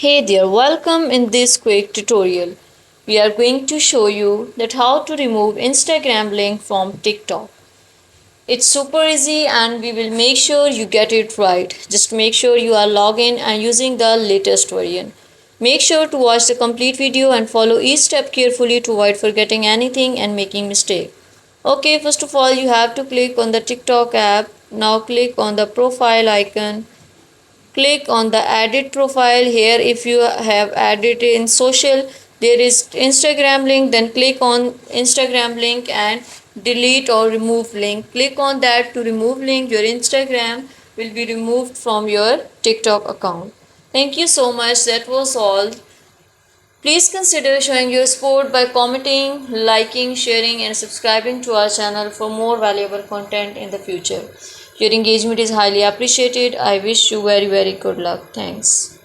Hey there, welcome in this quick tutorial. We are going to show you that how to remove Instagram link from TikTok. It's super easy and we will make sure you get it right. Just make sure you are logged in and using the latest version. Make sure to watch the complete video and follow each step carefully to avoid forgetting anything and making mistake. Okay, first of all you have to click on the TikTok app. Now click on the profile icon. Click on the edit profile here. If you have added in social, there is Instagram link, then click on Instagram link and delete or remove link. Click on that to remove link. Your Instagram will be removed from your TikTok account. Thank you so much. That was all. Please consider showing your support by commenting, liking, sharing, and subscribing to our channel for more valuable content in the future. Your engagement is highly appreciated. I wish you very good luck. Thanks.